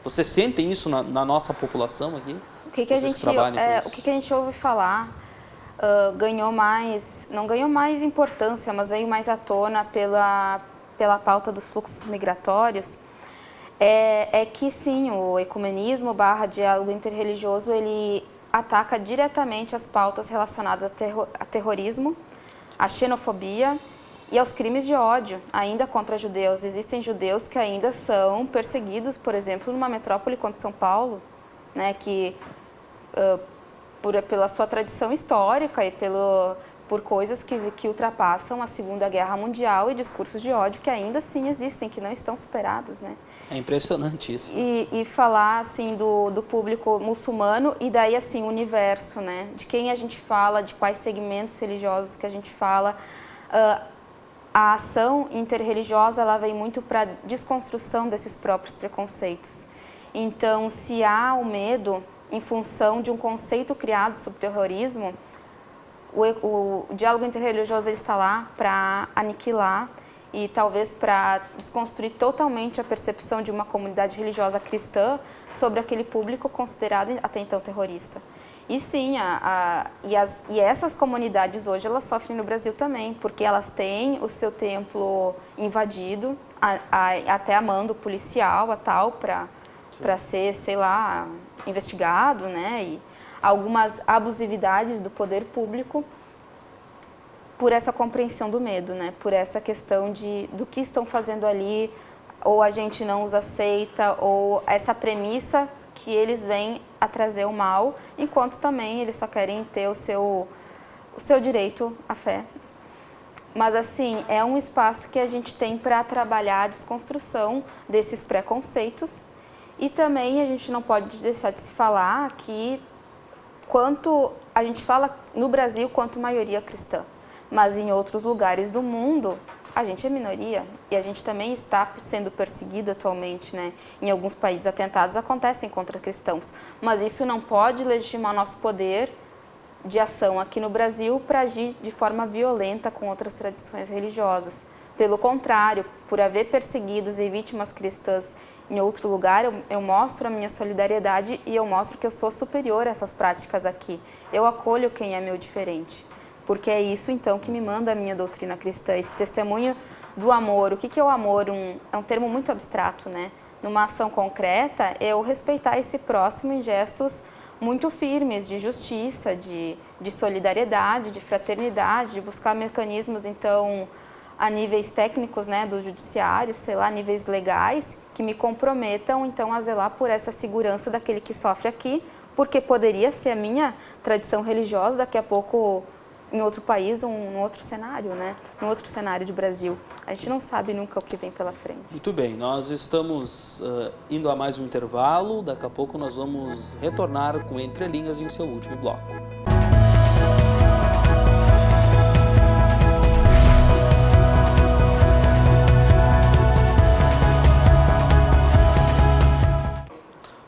Vocês sentem isso na nossa população aqui? O que a gente ouve falar não ganhou mais importância, mas veio mais à tona pela pauta dos fluxos migratórios, é que sim, o ecumenismo / diálogo interreligioso, ele ataca diretamente as pautas relacionadas a terrorismo, a xenofobia e aos crimes de ódio, ainda contra judeus. Existem judeus que ainda são perseguidos, por exemplo, numa metrópole como São Paulo, né, que pela sua tradição histórica e por coisas que ultrapassam a Segunda Guerra Mundial e discursos de ódio que ainda sim existem, que não estão superados, né? É impressionante isso. E falar, assim, do público muçulmano e daí, assim, o universo, né? De quem a gente fala, de quais segmentos religiosos que a gente fala. A ação interreligiosa, ela vem muito para desconstrução desses próprios preconceitos. Então, se há o medo em função de um conceito criado sobre terrorismo, o diálogo interreligioso ele está lá para aniquilar e talvez para desconstruir totalmente a percepção de uma comunidade religiosa cristã sobre aquele público considerado até então terrorista. E sim, e essas comunidades hoje elas sofrem no Brasil também, porque elas têm o seu templo invadido, até a mando policial, para ser, sei lá, investigado, né? E algumas abusividades do poder público por essa compreensão do medo, né? Por essa questão do que estão fazendo ali, ou a gente não os aceita, ou essa premissa que eles vêm a trazer o mal, enquanto também eles só querem ter o seu direito à fé. Mas, assim, é um espaço que a gente tem para trabalhar a desconstrução desses preconceitos e também a gente não pode deixar de se falar que quanto a gente fala no Brasil quanto maioria cristã, mas em outros lugares do mundo a gente é minoria e a gente também está sendo perseguido atualmente, né? Em alguns países atentados acontecem contra cristãos, mas isso não pode legitimar nosso poder de ação aqui no Brasil para agir de forma violenta com outras tradições religiosas. Pelo contrário, por haver perseguidos e vítimas cristãs em outro lugar, eu mostro a minha solidariedade e eu mostro que eu sou superior a essas práticas aqui. Eu acolho quem é meu diferente, porque é isso então que me manda a minha doutrina cristã, esse testemunho do amor. O que é o amor? É um termo muito abstrato, né? Numa ação concreta, eu respeitar esse próximo em gestos muito firmes de justiça, de solidariedade, de fraternidade, de buscar mecanismos, então, a níveis técnicos, né, do judiciário, sei lá, níveis legais, que me comprometam, então, a zelar por essa segurança daquele que sofre aqui, porque poderia ser a minha tradição religiosa daqui a pouco em outro país, um outro cenário, né? Um outro cenário de Brasil. A gente não sabe nunca o que vem pela frente. Muito bem, nós estamos indo a mais um intervalo, daqui a pouco nós vamos retornar com Entre Linhas em seu último bloco.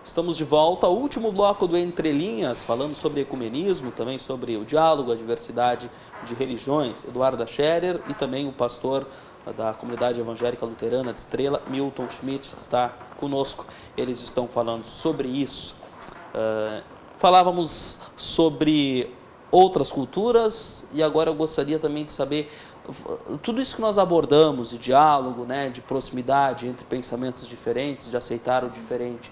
Estamos de volta ao último bloco do Entre Linhas, falando sobre ecumenismo, também sobre o diálogo, a diversidade de religiões. Eduarda Scherer e também o pastor da comunidade evangélica luterana de Estrela, Milton Schmidt, está conosco. Eles estão falando sobre isso. Falávamos sobre outras culturas. E agora eu gostaria também de saber, tudo isso que nós abordamos, de diálogo, né, de proximidade entre pensamentos diferentes, de aceitar o diferente.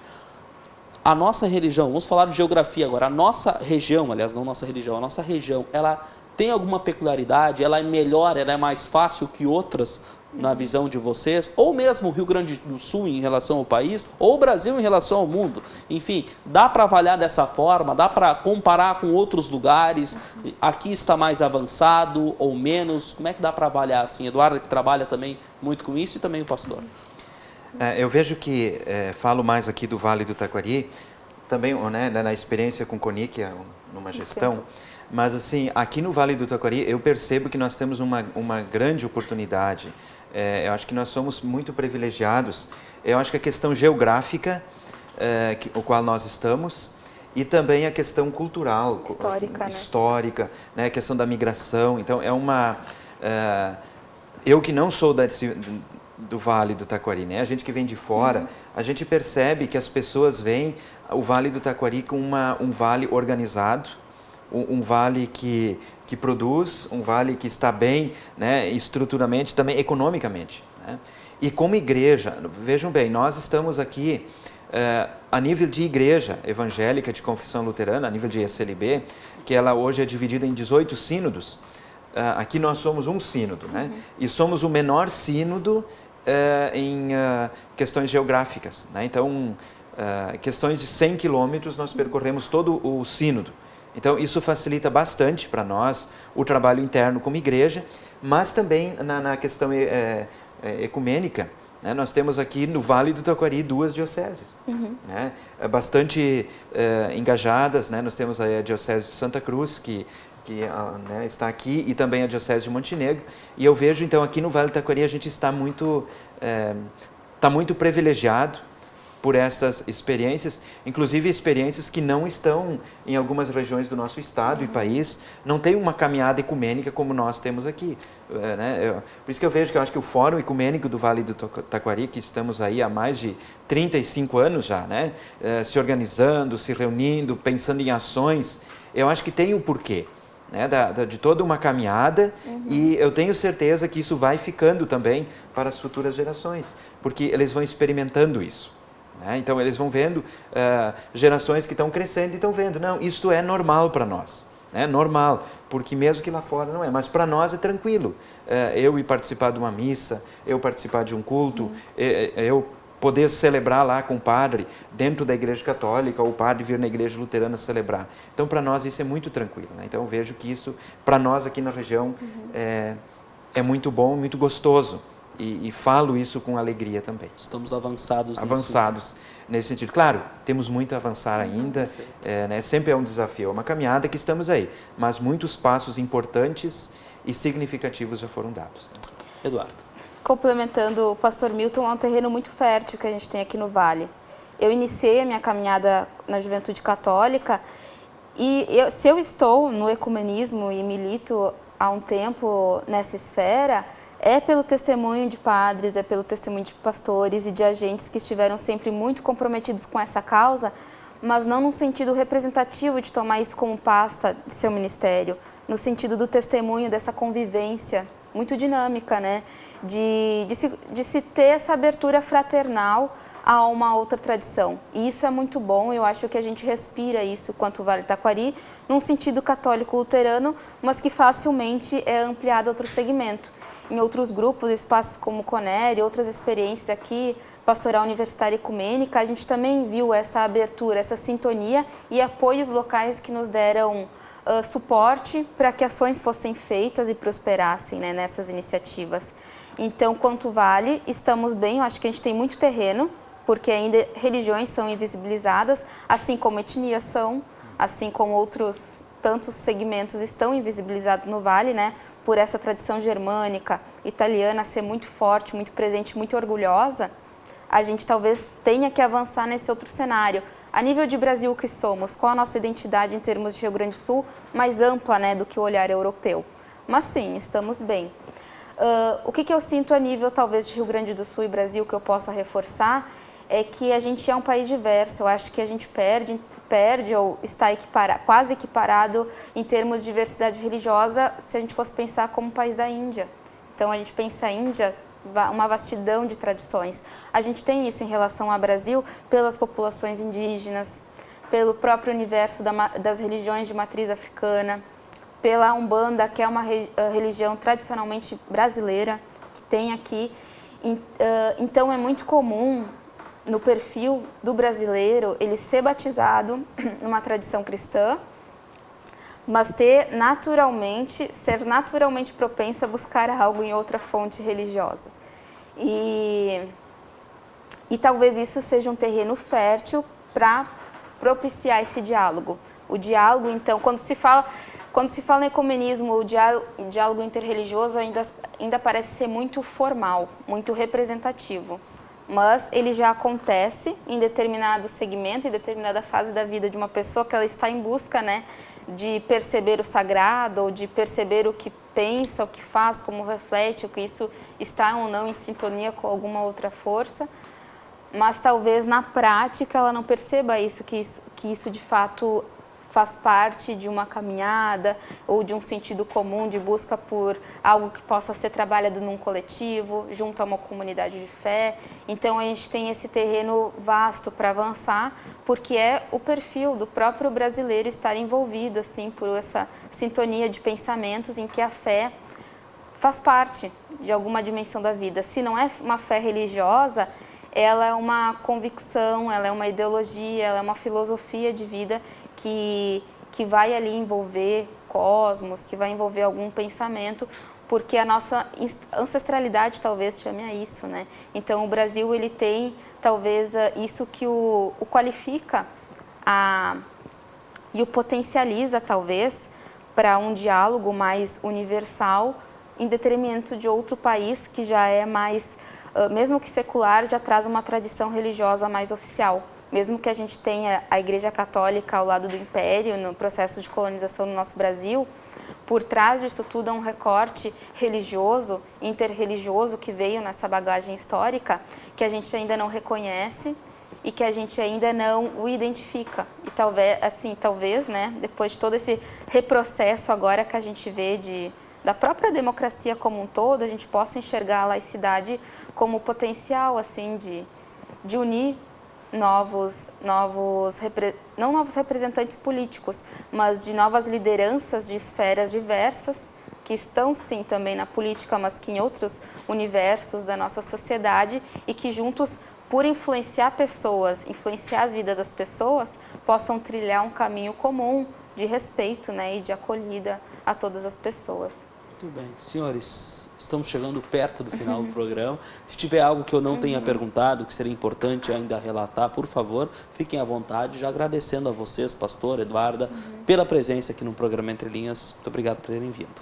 A nossa religião, vamos falar de geografia agora, a nossa região, aliás, não nossa religião, a nossa região, ela tem alguma peculiaridade, ela é melhor, ela é mais fácil que outras na visão de vocês, ou mesmo o Rio Grande do Sul em relação ao país, ou o Brasil em relação ao mundo. Enfim, dá para avaliar dessa forma, dá para comparar com outros lugares, aqui está mais avançado ou menos, como é que dá para avaliar assim? Eduardo, que trabalha também muito com isso, e também o pastor. Eu vejo que, falo mais aqui do Vale do Taquari, também, né, na experiência com CONIC, numa gestão, mas assim, aqui no Vale do Taquari eu percebo que nós temos uma grande oportunidade. Eu acho que nós somos muito privilegiados. Eu acho que a questão geográfica, o qual nós estamos, e também a questão cultural, histórica, né, a questão da migração. Então, eu que não sou do Vale do Taquari, né? A gente que vem de fora, a gente percebe que as pessoas veem o Vale do Taquari como um vale organizado, um vale que produz, um vale que está bem, né, estruturalmente, também economicamente, né? E como igreja, vejam bem, nós estamos aqui a nível de igreja evangélica de confissão luterana, a nível de ECLB, que ela hoje é dividida em 18 sínodos. Aqui nós somos um sínodo, né? E somos o menor sínodo em questões geográficas, né? Então, questões de 100 quilômetros nós percorremos todo o sínodo. Então, isso facilita bastante para nós o trabalho interno como igreja, mas também na questão ecumênica, né? Nós temos aqui no Vale do Taquari 2 dioceses, né? Bastante engajadas, né? Nós temos a Diocese de Santa Cruz, que né, está aqui, e também a Diocese de Montenegro. E eu vejo, então, aqui no Vale do Taquari a gente está muito privilegiado por essas experiências, inclusive experiências que não estão em algumas regiões do nosso estado e país, não tem uma caminhada ecumênica como nós temos aqui, né? Por isso que eu vejo que eu acho que o Fórum Ecumênico do Vale do Taquari, que estamos aí há mais de 35 anos já, né, se organizando, se reunindo, pensando em ações, eu acho que tem um porquê, né, de toda uma caminhada, e eu tenho certeza que isso vai ficando também para as futuras gerações, porque eles vão experimentando isso. Então, eles vão vendo gerações que estão crescendo e estão vendo, não, isso é normal para nós, é normal, porque mesmo que lá fora não é, mas para nós é tranquilo. Eu ir participar de uma missa, eu participar de um culto, eu poder celebrar lá com o padre dentro da igreja católica, ou o padre vir na igreja luterana celebrar. Então, para nós isso é muito tranquilo, né? Então, eu vejo que isso, para nós aqui na região, é muito bom, muito gostoso. E falo isso com alegria também. Estamos avançados nesse sentido. Claro, temos muito a avançar ainda, né? Sempre é um desafio, é uma caminhada que estamos aí, mas muitos passos importantes e significativos já foram dados, né? Eduardo. Complementando o pastor Milton, é um terreno muito fértil que a gente tem aqui no Vale. Eu iniciei a minha caminhada na juventude católica e se eu estou no ecumenismo e milito há um tempo nessa esfera, é pelo testemunho de padres, é pelo testemunho de pastores e de agentes que estiveram sempre muito comprometidos com essa causa, mas não num sentido representativo de tomar isso como pasta de seu ministério, no sentido do testemunho, dessa convivência muito dinâmica, né? De se ter essa abertura fraternal a uma outra tradição. E isso é muito bom, eu acho que a gente respira isso quanto Vale do Taquari, num sentido católico-luterano, mas que facilmente é ampliado a outro segmento. Em outros grupos, espaços como o CONER e outras experiências aqui, Pastoral Universitária Ecumênica, a gente também viu essa abertura, essa sintonia e apoios locais que nos deram suporte para que ações fossem feitas e prosperassem, né, nessas iniciativas. Então, quanto Vale, estamos bem, eu acho que a gente tem muito terreno, porque ainda religiões são invisibilizadas, assim como etnias são, assim como outros tantos segmentos estão invisibilizados no Vale, né, por essa tradição germânica, italiana ser muito forte, muito presente, muito orgulhosa. A gente talvez tenha que avançar nesse outro cenário. A nível de Brasil que somos, qual a nossa identidade em termos de Rio Grande do Sul, mais ampla, né, do que o olhar europeu. Mas sim, estamos bem. O que eu sinto a nível talvez de Rio Grande do Sul e Brasil que eu possa reforçar é que a gente é um país diverso. Eu acho que a gente perde perde ou está quase equiparado em termos de diversidade religiosa se a gente fosse pensar como o país da Índia. Então, a gente pensa a Índia, uma vastidão de tradições. A gente tem isso em relação ao Brasil pelas populações indígenas, pelo próprio universo das religiões de matriz africana, pela Umbanda, que é uma religião tradicionalmente brasileira, que tem aqui. Então, é muito comum no perfil do brasileiro ele ser batizado numa tradição cristã, mas ser naturalmente propenso a buscar algo em outra fonte religiosa. E talvez isso seja um terreno fértil para propiciar esse diálogo. O diálogo, então, quando se fala em ecumenismo, o diálogo interreligioso ainda parece ser muito formal, muito representativo. Mas ele já acontece em determinado segmento, em determinada fase da vida de uma pessoa que ela está em busca, né, de perceber o sagrado, ou de perceber o que pensa, o que faz, como reflete, o que isso está ou não em sintonia com alguma outra força. Mas talvez na prática ela não perceba que isso de fato faz parte de uma caminhada ou de um sentido comum de busca por algo que possa ser trabalhado num coletivo, junto a uma comunidade de fé. Então, a gente tem esse terreno vasto para avançar, porque é o perfil do próprio brasileiro estar envolvido assim, por essa sintonia de pensamentos em que a fé faz parte de alguma dimensão da vida. Se não é uma fé religiosa, ela é uma convicção, ela é uma ideologia, ela é uma filosofia de vida que vai ali envolver cosmos, que vai envolver algum pensamento, porque a nossa ancestralidade talvez chame a isso, né? Então, o Brasil, ele tem talvez isso que o qualifica e o potencializa, talvez, para um diálogo mais universal, em detrimento de outro país que já é mais, mesmo que secular, já traz uma tradição religiosa mais oficial. Mesmo que a gente tenha a Igreja Católica ao lado do Império, no processo de colonização no nosso Brasil, por trás disso tudo é um recorte religioso, interreligioso, que veio nessa bagagem histórica, que a gente ainda não reconhece e que a gente ainda não o identifica. E talvez, né, depois de todo esse reprocesso agora que a gente vê da própria democracia como um todo, a gente possa enxergar a laicidade como potencial assim, de unir não novos representantes políticos, mas de novas lideranças de esferas diversas, que estão sim também na política, mas que em outros universos da nossa sociedade, e que juntos, por influenciar pessoas, influenciar as vidas das pessoas, possam trilhar um caminho comum de respeito, né, e de acolhida a todas as pessoas. Muito bem. Senhores, estamos chegando perto do final do programa. Se tiver algo que eu não tenha perguntado, que seria importante ainda relatar, por favor, fiquem à vontade. Já agradecendo a vocês, pastor, Eduarda, pela presença aqui no programa Entre Linhas. Muito obrigado por terem vindo.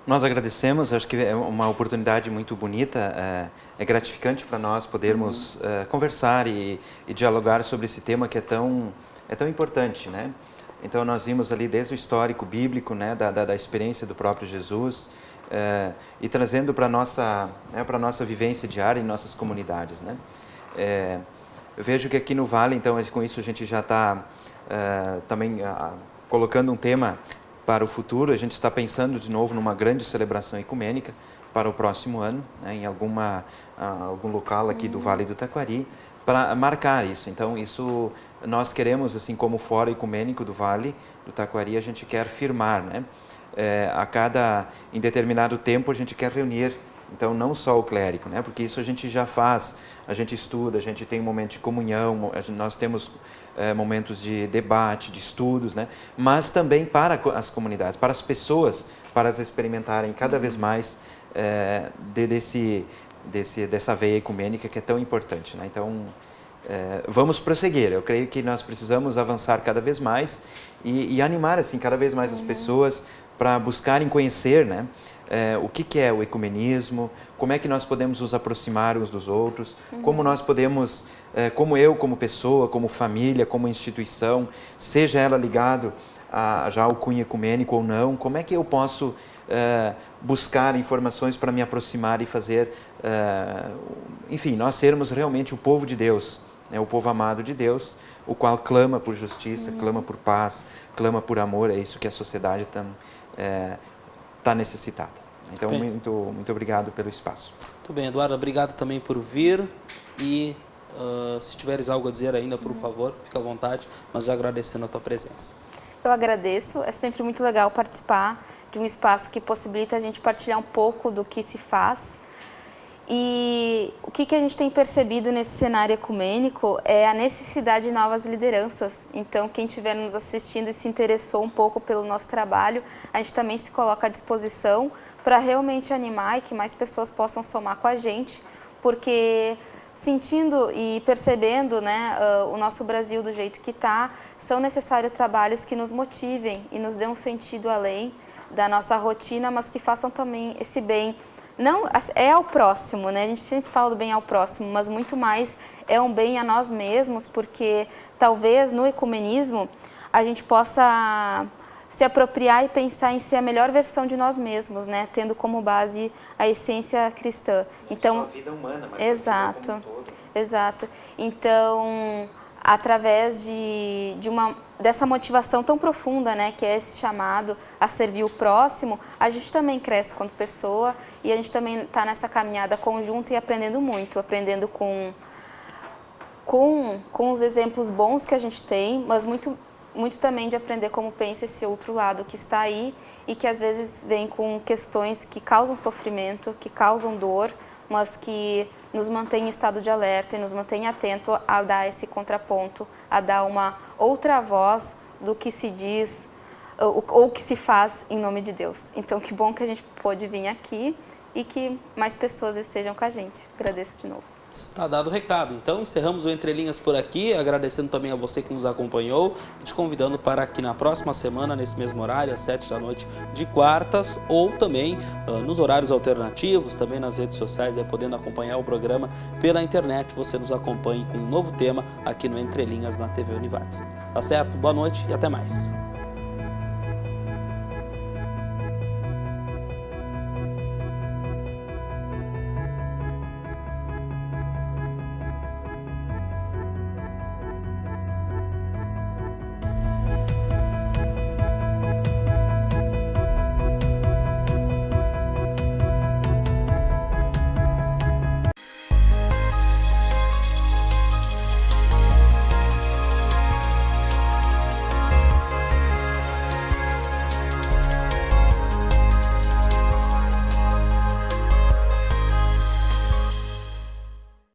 Nós agradecemos, acho que é uma oportunidade muito bonita, é gratificante para nós podermos conversar e dialogar sobre esse tema que é tão importante, né? Então, nós vimos ali desde o histórico bíblico, né, da experiência do próprio Jesus, e trazendo para a nossa vivência diária em nossas comunidades, né? Eu vejo que aqui no Vale, então, com isso a gente já está também colocando um tema para o futuro. A gente está pensando de novo numa grande celebração ecumênica para o próximo ano, né, em algum local aqui do Vale do Taquari, para marcar isso. Então, isso nós queremos, assim como o Fórum Ecumênico do Vale do Taquari, a gente quer firmar, né? Em determinado tempo, a gente quer reunir, então, não só o clérigo, né? Porque isso a gente já faz, a gente estuda, a gente tem um momento de comunhão, nós temos momentos de debate, de estudos, né? Mas também para as comunidades, para as pessoas, para as experimentarem cada vez mais dessa veia ecumênica que é tão importante, né? Então, vamos prosseguir. Eu creio que nós precisamos avançar cada vez mais e animar assim cada vez mais as pessoas para buscarem conhecer, né, o que é o ecumenismo, como é que nós podemos nos aproximar uns dos outros, como nós podemos, como eu, como pessoa, como família, como instituição, seja ela ligado já ao cunho ecumênico ou não, como é que eu posso buscar informações para me aproximar e fazer, enfim, nós sermos realmente o povo de Deus, né? O povo amado de Deus, o qual clama por justiça, clama por paz, clama por amor. É isso que a sociedade está necessitada. Então, muito obrigado pelo espaço. Muito bem, Eduardo, obrigado também por vir e se tiveres algo a dizer ainda, por favor, fica à vontade, mas já agradecendo a tua presença. Eu agradeço, é sempre muito legal participar de um espaço que possibilita a gente partilhar um pouco do que se faz. E o que a gente tem percebido nesse cenário ecumênico é a necessidade de novas lideranças. Então, quem estiver nos assistindo e se interessou um pouco pelo nosso trabalho, a gente também se coloca à disposição para realmente animar e que mais pessoas possam somar com a gente, porque sentindo e percebendo, né, o nosso Brasil do jeito que está, são necessários trabalhos que nos motivem e nos dêem um sentido além da nossa rotina, mas que façam também esse bem. Não é ao próximo, né? A gente sempre fala do bem ao próximo, mas muito mais é um bem a nós mesmos, porque talvez no ecumenismo a gente possa se apropriar e pensar em ser a melhor versão de nós mesmos, né? Tendo como base a essência cristã. Então, a vida humana, mas exato, a vida como um todo. Exato. Então, através dessa motivação tão profunda, né, que é esse chamado a servir o próximo, a gente também cresce quanto pessoa e a gente também está nessa caminhada conjunta e aprendendo muito, aprendendo com os exemplos bons que a gente tem, mas muito também de aprender como pensa esse outro lado que está aí e que às vezes vem com questões que causam sofrimento, que causam dor, mas que nos mantém em estado de alerta e nos mantém atento a dar esse contraponto, a dar uma outra voz do que se diz ou que se faz em nome de Deus. Então, que bom que a gente pôde vir aqui e que mais pessoas estejam com a gente. Agradeço de novo. Está dado o recado. Então, encerramos o Entre Linhas por aqui, agradecendo também a você que nos acompanhou e te convidando para que na próxima semana, nesse mesmo horário, às 7 da noite de quartas, ou também nos horários alternativos, também nas redes sociais, podendo acompanhar o programa pela internet, você nos acompanhe com um novo tema aqui no Entre Linhas na TV Univates. Tá certo? Boa noite e até mais.